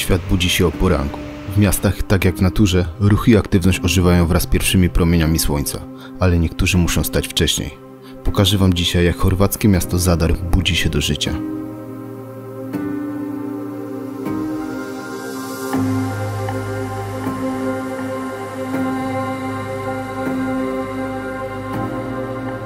Świat budzi się o poranku. W miastach, tak jak w naturze, ruch i aktywność ożywają wraz z pierwszymi promieniami słońca, ale niektórzy muszą stać wcześniej. Pokażę wam dzisiaj, jak chorwackie miasto Zadar budzi się do życia.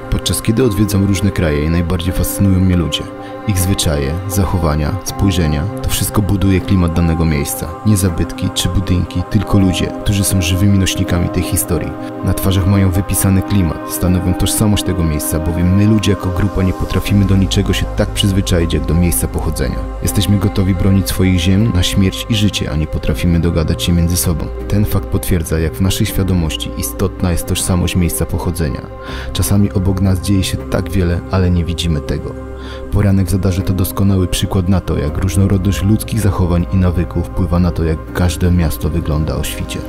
Podczas kiedy odwiedzam różne kraje, najbardziej fascynują mnie ludzie. Ich zwyczaje, zachowania, spojrzenia, to wszystko buduje klimat danego miejsca. Nie zabytki czy budynki, tylko ludzie, którzy są żywymi nośnikami tej historii. Na twarzach mają wypisany klimat, stanowią tożsamość tego miejsca, bowiem my ludzie jako grupa nie potrafimy do niczego się tak przyzwyczaić jak do miejsca pochodzenia. Jesteśmy gotowi bronić swoich ziem na śmierć i życie, a nie potrafimy dogadać się między sobą. Ten fakt potwierdza, jak w naszej świadomości istotna jest tożsamość miejsca pochodzenia. Czasami obok nas dzieje się tak wiele, ale nie widzimy tego. Poranek w Zadarze to doskonały przykład na to, jak różnorodność ludzkich zachowań i nawyków wpływa na to, jak każde miasto wygląda o świcie.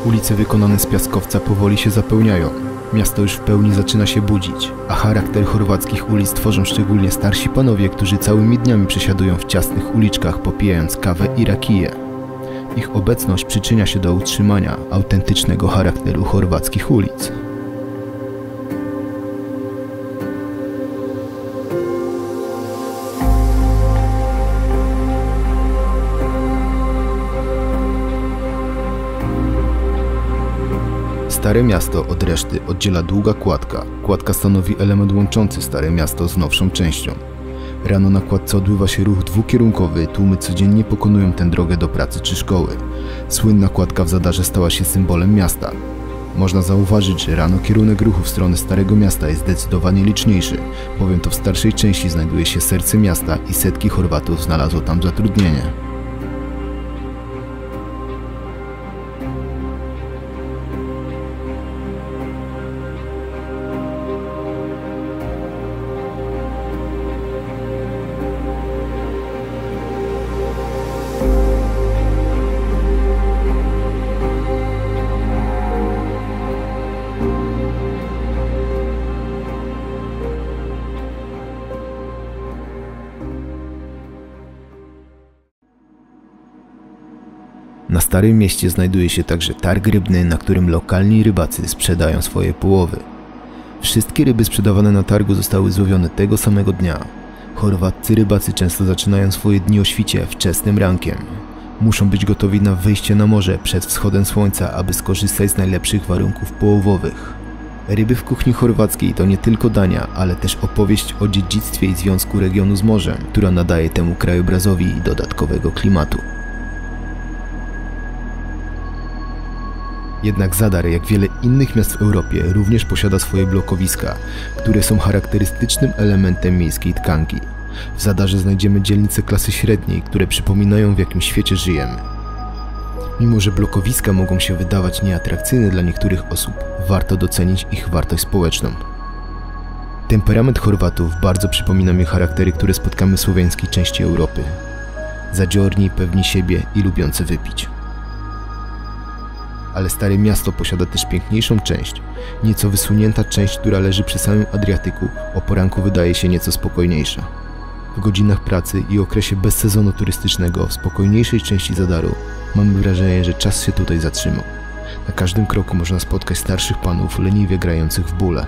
Ulice wykonane z piaskowca powoli się zapełniają. Miasto już w pełni zaczyna się budzić, a charakter chorwackich ulic tworzą szczególnie starsi panowie, którzy całymi dniami przesiadują w ciasnych uliczkach, popijając kawę i rakiję. Ich obecność przyczynia się do utrzymania autentycznego charakteru chorwackich ulic. Stare miasto od reszty oddziela długa kładka. Kładka stanowi element łączący Stare Miasto z nowszą częścią. Rano na kładce odbywa się ruch dwukierunkowy, tłumy codziennie pokonują tę drogę do pracy czy szkoły. Słynna kładka w Zadarze stała się symbolem miasta. Można zauważyć, że rano kierunek ruchu w stronę Starego Miasta jest zdecydowanie liczniejszy, bowiem to w starszej części znajduje się serce miasta i setki Chorwatów znalazło tam zatrudnienie. Na Starym Mieście znajduje się także targ rybny, na którym lokalni rybacy sprzedają swoje połowy. Wszystkie ryby sprzedawane na targu zostały złowione tego samego dnia. Chorwaccy rybacy często zaczynają swoje dni o świcie wczesnym rankiem. Muszą być gotowi na wyjście na morze przed wschodem słońca, aby skorzystać z najlepszych warunków połowowych. Ryby w kuchni chorwackiej to nie tylko dania, ale też opowieść o dziedzictwie i związku regionu z morzem, która nadaje temu krajobrazowi dodatkowego klimatu. Jednak Zadar, jak wiele innych miast w Europie, również posiada swoje blokowiska, które są charakterystycznym elementem miejskiej tkanki. W Zadarze znajdziemy dzielnice klasy średniej, które przypominają, w jakim świecie żyjemy. Mimo że blokowiska mogą się wydawać nieatrakcyjne dla niektórych osób, warto docenić ich wartość społeczną. Temperament Chorwatów bardzo przypomina mi charaktery, które spotkamy w słowiańskiej części Europy. Zadziorni, pewni siebie i lubiący wypić. Ale Stare Miasto posiada też piękniejszą część. Nieco wysunięta część, która leży przy samym Adriatyku, o poranku wydaje się nieco spokojniejsza. W godzinach pracy i okresie bez sezonu turystycznego w spokojniejszej części Zadaru mamy wrażenie, że czas się tutaj zatrzymał. Na każdym kroku można spotkać starszych panów leniwie grających w bóle.